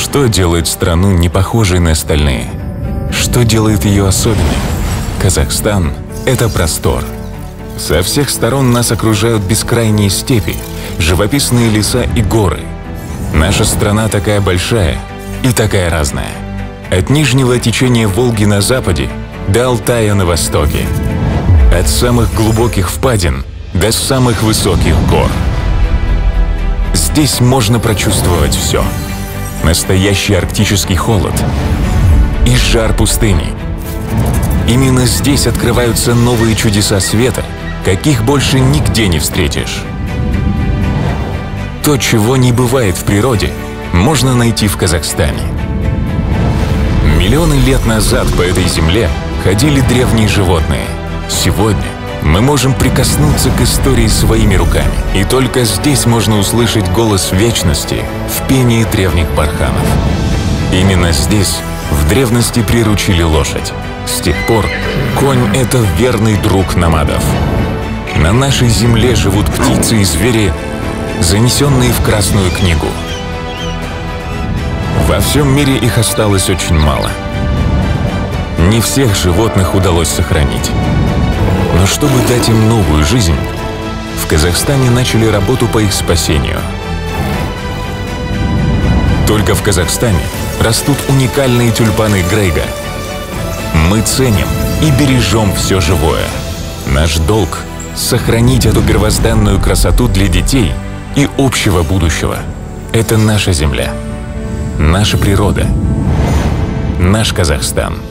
Что делает страну не похожей на остальные? Что делает ее особенной? Казахстан – это простор. Со всех сторон нас окружают бескрайние степи, живописные леса и горы. Наша страна такая большая и такая разная. От нижнего течения Волги на западе до Алтая на востоке. От самых глубоких впадин до самых высоких гор. Здесь можно прочувствовать все. Настоящий арктический холод и жар пустыни. Именно здесь открываются новые чудеса света, каких больше нигде не встретишь. То, чего не бывает в природе, можно найти в Казахстане. Миллионы лет назад по этой земле ходили древние животные. Сегодня мы можем прикоснуться к истории своими руками. И только здесь можно услышать голос вечности в пении древних барханов. Именно здесь в древности приручили лошадь. С тех пор конь – это верный друг номадов. На нашей земле живут птицы и звери, занесенные в Красную книгу. Во всем мире их осталось очень мало. Не всех животных удалось сохранить. Но чтобы дать им новую жизнь, в Казахстане начали работу по их спасению. Только в Казахстане растут уникальные тюльпаны Грейга. Мы ценим и бережем все живое. Наш долг – сохранить эту первозданную красоту для детей и общего будущего. Это наша земля, наша природа, наш Казахстан.